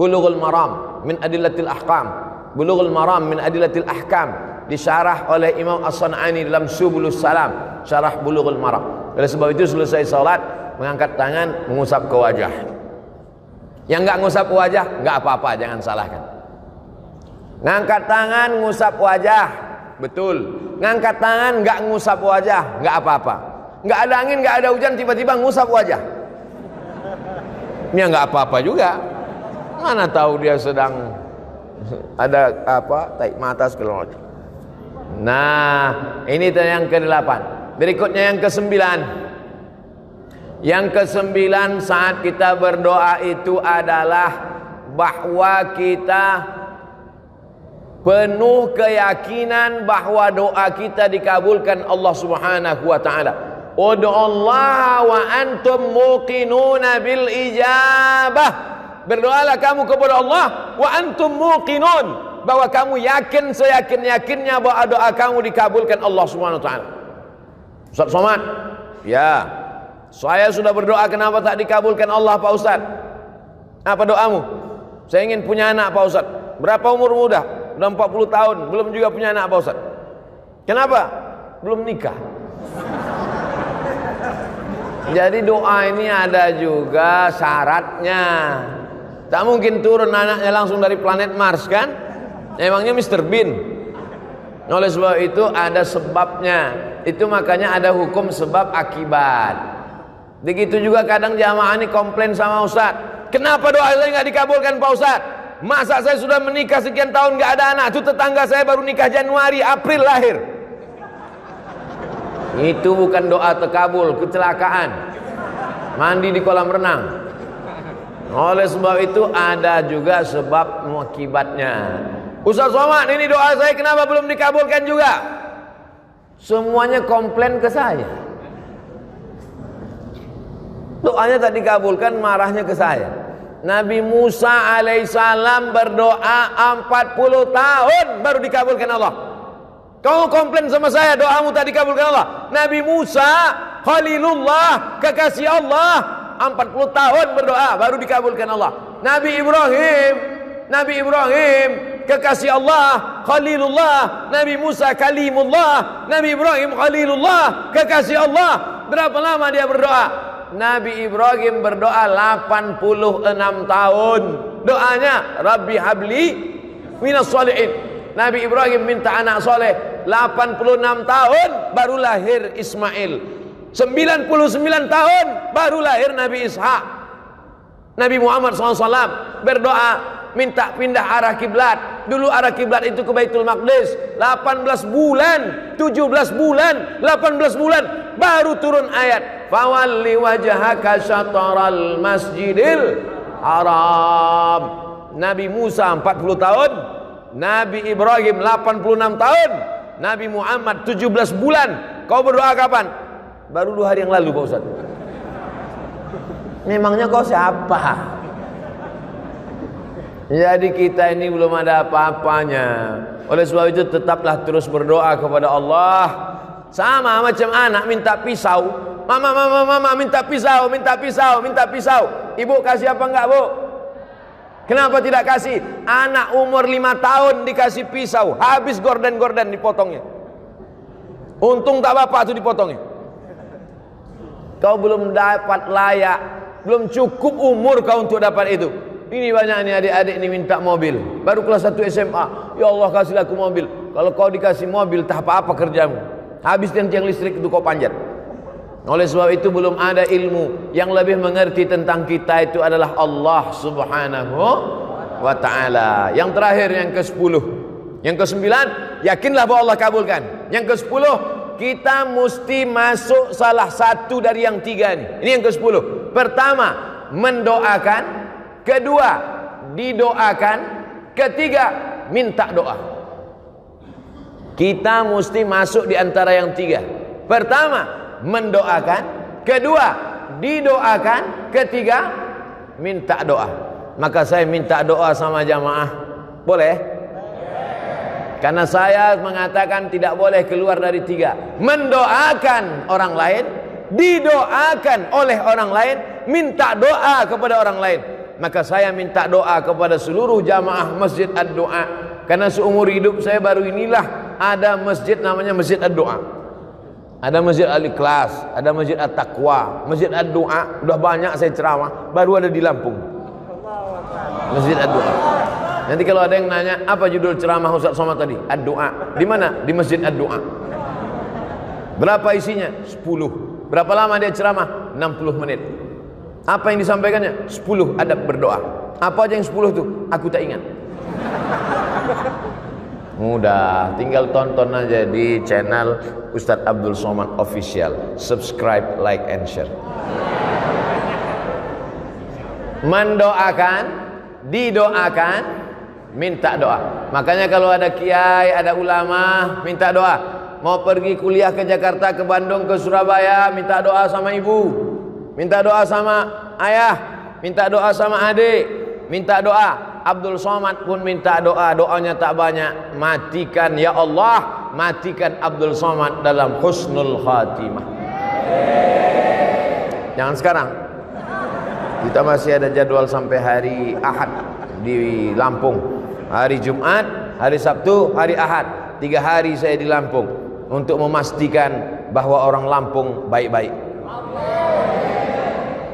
Bulughul Maram min Adillatil Ahkam. Bulughul Maram min Adillatil Ahkam, disyarah oleh Imam As-San'ani dalam Subulus Salam, syarah Bulughul Maram. Oleh sebab itu selesai salat, mengangkat tangan, mengusap ke wajah. Yang enggak ngusap wajah, enggak apa-apa, jangan salahkan. Ngangkat tangan, ngusap wajah, betul. Ngangkat tangan, enggak ngusap wajah, enggak apa-apa. Enggak ada angin, enggak ada hujan, tiba-tiba ngusap wajah. Ya enggak apa-apa juga. Mana tahu dia sedang ada apa, tarik mata segala macam. Nah, ini yang ke-8. Berikutnya yang ke-9. Yang ke-9 saat kita berdoa itu adalah bahwa kita penuh keyakinan bahwa doa kita dikabulkan Allah Subhanahu wa taala. Ud'ullaha wa antum muqinuna bil ijabah. Berdoalah kamu kepada Allah wa antum muqinun, bahwa kamu yakin seyakin-yakinnya bahwa doa kamu dikabulkan Allah Subhanahu wa taala. Ustaz Somad, ya. Saya sudah berdoa, kenapa tak dikabulkan Allah Pak Ustaz? Apa doamu? Saya ingin punya anak Pak Ustaz. Berapa umurmu udah? Udah 40 tahun, belum juga punya anak Pak Ustaz. Kenapa? Belum nikah. Jadi doa ini ada juga syaratnya. Tak mungkin turun anaknya langsung dari planet Mars kan? Emangnya Mr. Bean? Oleh sebab itu ada sebabnya. Itu makanya ada hukum sebab akibat. Begitu juga kadang jamaah ini komplain sama Ustaz, kenapa doa saya nggak dikabulkan Pak Ustaz? Masa saya sudah menikah sekian tahun nggak ada anak? Itu tetangga saya baru nikah Januari, April lahir. Itu bukan doa terkabul, kecelakaan. Mandi di kolam renang. Oleh sebab itu ada juga sebab akibatnya. Ustaz Somad, ini doa saya kenapa belum dikabulkan juga? Semuanya komplain ke saya. Doanya tak dikabulkan, marahnya ke saya. Nabi Musa alaihissalam berdoa 40 tahun baru dikabulkan Allah. Kau komplain sama saya doamu tak dikabulkan Allah. Nabi Musa Khalilullah, kekasih Allah, 40 tahun berdoa baru dikabulkan Allah. Nabi Ibrahim kekasih Allah, Khalilullah. Nabi Musa Kalimullah, Nabi Ibrahim Khalilullah, kekasih Allah. Berapa lama dia berdoa? Nabi Ibrahim berdoa 86 tahun. Doanya Rabbi habli minas sholihin. Nabi Ibrahim minta anak soleh. 86 tahun baru lahir Ismail. 99 tahun baru lahir Nabi Ishak. Nabi Muhammad SAW berdoa minta pindah arah kiblat. Dulu arah kiblat itu ke Baitul Maqdis. 18 bulan, 17 bulan, 18 bulan baru turun ayat fawalli wajhaka syatral masjidil haram. Nabi Musa 40 tahun, Nabi Ibrahim 86 tahun, Nabi Muhammad 17 bulan. Kau berdoa kapan? Baru 2 hari yang lalu Pak Ustaz. Memangnya kau siapa? Jadi kita ini belum ada apa-apanya. Oleh sebab itu tetaplah terus berdoa kepada Allah. Sama macam anak minta pisau. Mama minta pisau, minta pisau, minta pisau. Ibu kasih apa enggak, Bu? Kenapa tidak kasih? Anak umur 5 tahun dikasih pisau, habis gorden-gorden dipotongnya. Untung tak bapak itu dipotongnya. Kau belum dapat layak, belum cukup umur kau untuk dapat itu. Ini banyak nih adik-adik ini minta mobil, baru kelas 1 SMA. Ya Allah kasihlah aku mobil. Kalau kau dikasih mobil tak apa-apa kerjamu, habis tiang listrik itu kau panjat. Oleh sebab itu belum ada ilmu yang lebih mengerti tentang kita itu adalah Allah Subhanahu wa ta'ala. Yang terakhir, yang ke-10. Yang ke-9, yakinlah bahwa Allah kabulkan. Yang ke-10, kita mesti masuk salah satu dari yang 3 ini. Ini yang ke-10. Pertama, mendoakan. Kedua, didoakan. Ketiga, minta doa. Kita mesti masuk di antara yang 3. Pertama, mendoakan. Kedua, didoakan. Ketiga, minta doa. Maka saya minta doa sama jamaah. Boleh? Karena saya mengatakan tidak boleh keluar dari 3. Mendoakan orang lain, didoakan oleh orang lain, minta doa kepada orang lain. Maka saya minta doa kepada seluruh jamaah Masjid Ad-Doa. Karena seumur hidup saya baru inilah ada masjid namanya Masjid Ad-Doa. Ada Masjid Al-Ikhlas, ada Masjid At-Taqwa, Masjid Ad-Doa. Udah banyak saya ceramah, baru ada di Lampung. Masjid Ad-Doa. Nanti kalau ada yang nanya, apa judul ceramah Ustaz Somad tadi? Ad-Doa. Di mana? Di Masjid Ad-Doa. Berapa isinya? 10. Berapa lama dia ceramah? 60 menit. Apa yang disampaikannya? 10 adab berdoa. Apa aja yang 10 itu? Aku tak ingat. Mudah, tinggal tonton aja di channel Ustadz Abdul Somad Official. Subscribe, like, and share. Mendoakan, didoakan, minta doa. Makanya kalau ada kiai, ada ulama, minta doa. Mau pergi kuliah ke Jakarta, ke Bandung, ke Surabaya, minta doa sama ibu, minta doa sama ayah, minta doa sama adik, minta doa. Abdul Somad pun minta doa, doanya tak banyak. Matikan ya Allah, matikan Abdul Somad dalam husnul khatimah. Jangan sekarang. Kita masih ada jadwal sampai hari Ahad di Lampung. Hari Jumat, hari Sabtu, hari Ahad. 3 hari saya di Lampung untuk memastikan bahwa orang Lampung baik-baik.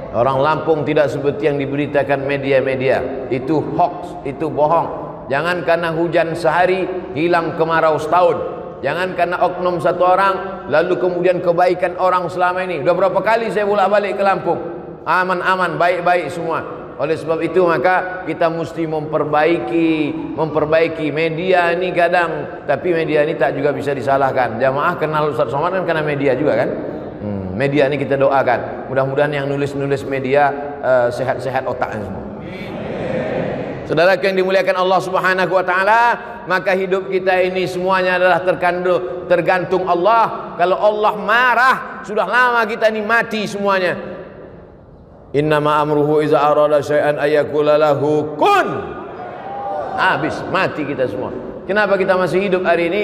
Orang Lampung tidak seperti yang diberitakan media-media. Itu hoax, itu bohong. Jangan karena hujan sehari hilang kemarau setahun. Jangan karena oknum satu orang lalu kemudian kebaikan orang selama ini. Udah berapa kali saya bolak-balik ke Lampung, aman-aman, baik-baik semua. Oleh sebab itu maka kita mesti memperbaiki media ini kadang. Tapi media ini tak juga bisa disalahkan. Jamaah kenal Ustaz Somad kan karena media juga kan. Media ini kita doakan. Mudah-mudahan yang nulis-nulis media sehat-sehat otaknya semua. Saudara yang dimuliakan Allah Subhanahu wa taala, maka hidup kita ini semuanya adalah tergantung Allah. Kalau Allah marah, sudah lama kita ini mati semuanya. Innama amruhu iza arada syai'an ayyaqula lahu kun. Habis, mati kita semua. Kenapa kita masih hidup hari ini?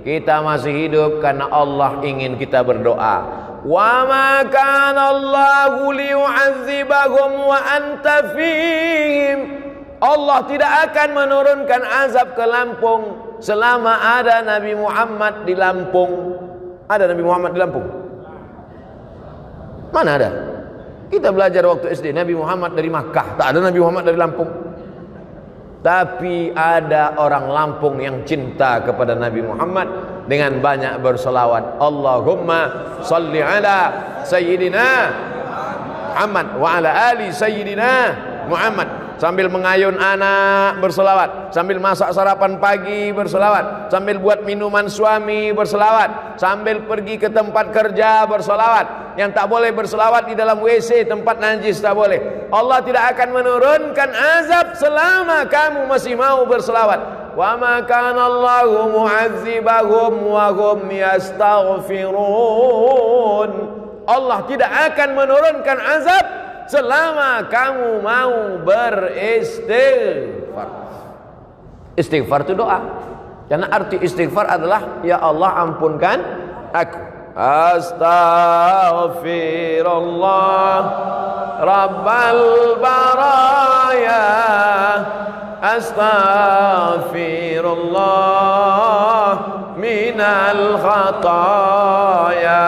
Kita masih hidup karena Allah ingin kita berdoa. Wa ma kana Allahu liyu'adzibahum wa anta fihim. Allah tidak akan menurunkan azab ke Lampung selama ada Nabi Muhammad di Lampung. Ada Nabi Muhammad di Lampung? Mana ada? Kita belajar waktu SD Nabi Muhammad dari Makkah. Tak ada Nabi Muhammad dari Lampung. Tapi ada orang Lampung yang cinta kepada Nabi Muhammad dengan banyak berselawat. Allahumma salli ala Sayyidina Muhammad wa ala ali Sayyidina Muhammad. Sambil mengayun anak berselawat, sambil masak sarapan pagi berselawat, sambil buat minuman suami berselawat, sambil pergi ke tempat kerja berselawat. Yang tak boleh berselawat di dalam WC, tempat najis tak boleh. Allah tidak akan menurunkan azab selama kamu masih mau berselawat. Wa ma kana Allahu mu'adzibahum wa hum yastaghfirun. Allah tidak akan menurunkan azab selama kamu mau beristighfar. Istighfar itu doa. Karena arti istighfar adalah ya Allah ampunkan aku. Astaghfirullah Rabbal bara Astaghfirullah minal khataya.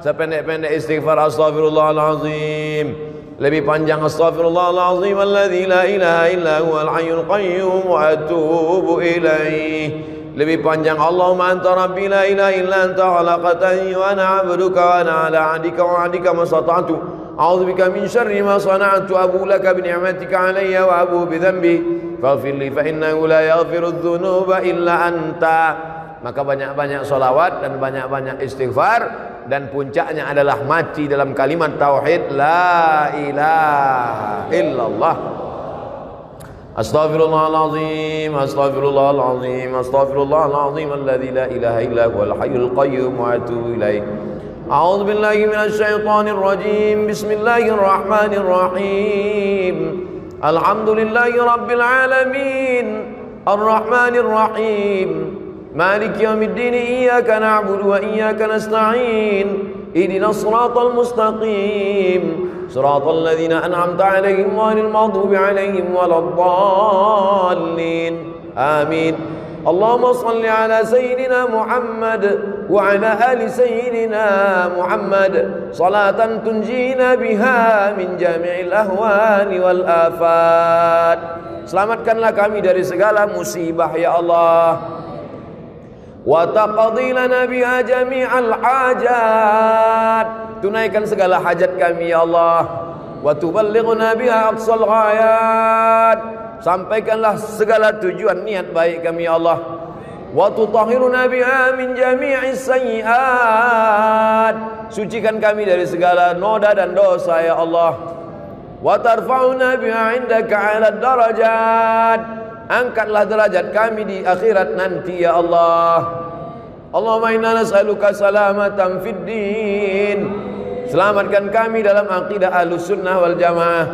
Sependek-pendek istighfar astaghfirullahalazim. Lebih panjang astaghfirullahalazim alladzi la ilaha illa huwal hayyul qayyum wa atubu ilaih. Lebih panjang Allahumma anta rabbi la ilaha illa anta khalaqtani wa ana 'abduka wa ana 'ala 'ahdika wa 'adika mastata'tu. A'udzubika min syarri ma sana'tu abu laka bi ni'matika 'alayya wa abu bi dhanbi faghfir li fa innahu la yaghfiru dzunuba illa anta. Maka banyak-banyak solawat dan banyak-banyak istighfar, dan puncaknya adalah mati dalam kalimat tauhid la ilaha illallah. Astaghfirullahalazim, astaghfirullahalazim, astaghfirullahalazim alladzi la ilaha illa huwal hayyul qayyum wa atubu ilaih. A'udzu billahi minasy syaithanir rajim. Bismillahirrahmanirrahim. Alhamdulillahi rabbil alamin. Arrahmanir rahim. مالك يوم الدين إياك نعبد وإياك نستعين اهدنا الصراط المستقيم صراط الذين أنعمت عليهم غير المغضوب عليهم ولا الضالين آمين. اللهم صل على سيدنا محمد وعلى آل سيدنا محمد صلاة تنجينا بها من جميع الأهوال والآفات. Selamatkanlah kami dari segala musibah ya Allah. Wa taqdi lana biha jami'al hajat. Tunaikan segala hajat kami ya Allah. Wa tuballighna biha aqsal ghayat. Sampaikanlah segala tujuan niat baik kami ya Allah. Wa tutahhiruna biha min jami'is sayyi'at. Sucikan kami dari segala noda dan dosa ya Allah. Wa tarfa'una biha 'indaka 'ala darajat. Angkatlah derajat kami di akhirat nanti ya Allah. Allahumma inna nas'aluka salamatan fid din. Selamatkan kami dalam akidah Ahlussunnah wal Jamaah.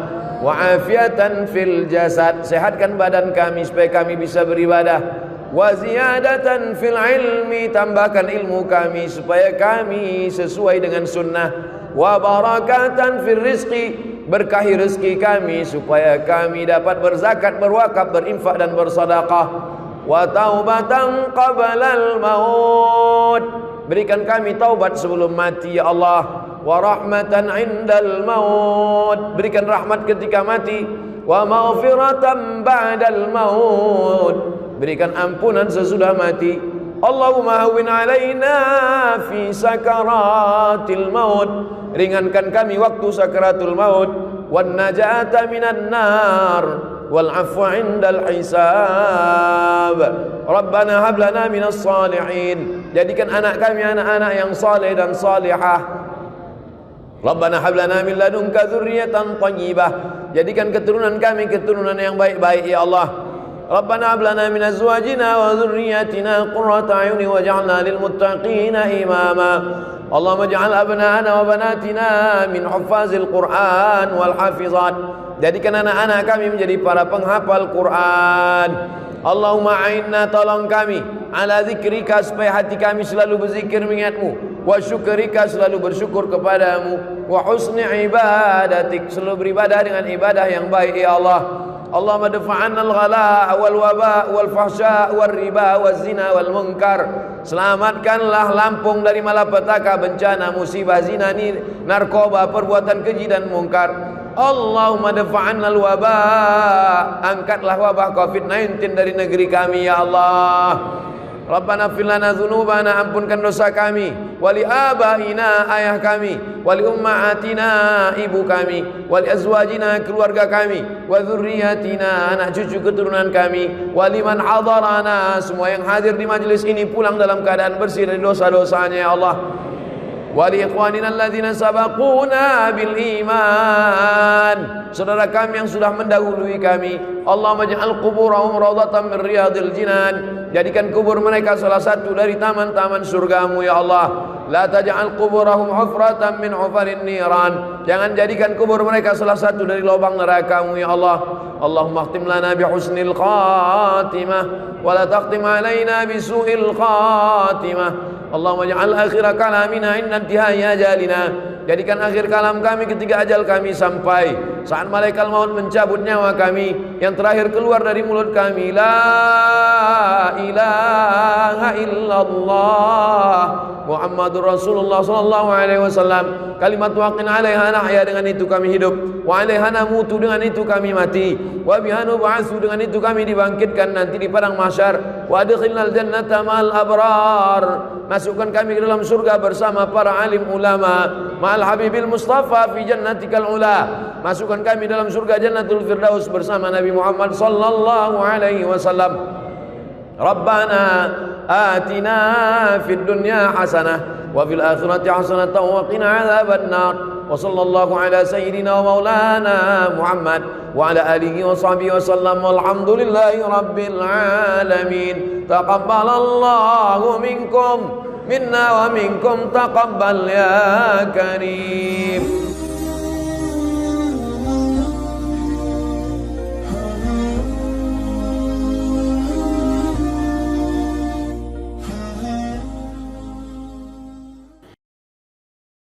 Wa afiatan fil jasad. Sehatkan badan kami supaya kami bisa beribadah. Wa ziyadatan fil ilmi. Tambahkan ilmu kami supaya kami sesuai dengan sunnah. Wa barakatan fil rizqi. Berkahi rezeki kami supaya kami dapat berzakat, berwakaf, berinfak dan bersedekah. Wa taubatan qablal maut. Berikan kami taubat sebelum mati ya Allah. Wa rahmatan indal maut. Berikan rahmat ketika mati. Wa maghfiratan ba'dal maut. Berikan ampunan sesudah mati. Allahumma hawwin alaina fi sakaratil maut. Ringankan kami waktu sakaratul maut. Wan najata minan nar. Wal afwa indal hisab. Rabbana hab lana minas salihin. Jadikan anak kami anak-anak yang saleh dan salihah. Rabbana hab lana min ladunka dzurriyyatan thayyibah. Jadikan keturunan kami keturunan yang baik-baik ya Allah. Rabbana hab lana min azwajina wa dzurriyyatina qurrata a'yun waj'alna lil muttaqina imama. Allahumma ij'al abna'ana wa banatina min huffazil Qur'an wal hafizat. Jadikan anak-anak kami menjadi para penghafal Quran. Allahumma a'inna, tolong kami, ala zikrika, supaya hati kami selalu berzikir mengingatmu, wa syukrika, selalu bersyukur kepadamu, wa husni ibadatik, selalu beribadah dengan ibadah yang baik ya Allah. Allahumma dafa'anna al-ghala wal waba wal fahsya wal riba wal zina wal munkar. Selamatkanlah Lampung dari malapetaka, bencana, musibah, zina, narkoba, perbuatan keji dan mungkar. Allahumma dafa'anna al-waba. Angkatlah wabah COVID-19 dari negeri kami ya Allah. Rabbana fir lana dzunubana, ampunkan dosa kami, wali abaina, ayah kami, wali ummahatina, ibu kami, wali azwajina, keluarga kami, wa dzurriyyatina, anak cucu keturunan kami, wali man hadarana, semua yang hadir di majelis ini pulang dalam keadaan bersih dari dosa-dosanya ya Allah. Wali ikhwanina alladzina sabaquna bil iman, saudara kami yang sudah mendahului kami. Allahumma ij'al quburahum rawdatan min riyadil jinan. Jadikan kubur mereka salah satu dari taman-taman surgamu ya Allah. La taj'al quburahum hufratan min hufarin niran. Jangan jadikan kubur mereka salah satu dari lubang neraka-Mu ya Allah. Allahumma khtim lana bi husnil khatimah wa la takhtim alaina bi su'il khatimah. Allahumma ja'al akhira kalamina inna intihai ajalina. Jadikan akhir kalam kami ketika ajal kami sampai. saat malaikat maut mencabut nyawa kami, yang terakhir keluar dari mulut kami, la ilaha illallah Muhammadur Rasulullah sallallahu alaihi wasallam. Kalimat waqin 'alaiha nahya, dengan itu kami hidup, wa 'alaiha namutu, dengan itu kami mati, wa biha nub'atsu, dengan itu kami dibangkitkan nanti di padang mahsyar, wa adkhilnal jannata ma'al abrar, masukkan kami ke dalam surga bersama para alim ulama, ma'al habibil mustafa fi jannatikal ula, masukkan kami dalam surga jannatul firdaus bersama Nabi Muhammad sallallahu alaihi wasallam. Rabbana atina fid dunya hasanah wa fil akhirati hasanatan wa qina adzabannar. Wa sallallahu ala sayyidina wa maulana Muhammad wa ala alihi wa sahbihi wa sallam. Walhamdulillahi rabbil alamin. Taqabbalallahu minkum minna wa minkum taqabbal ya karim.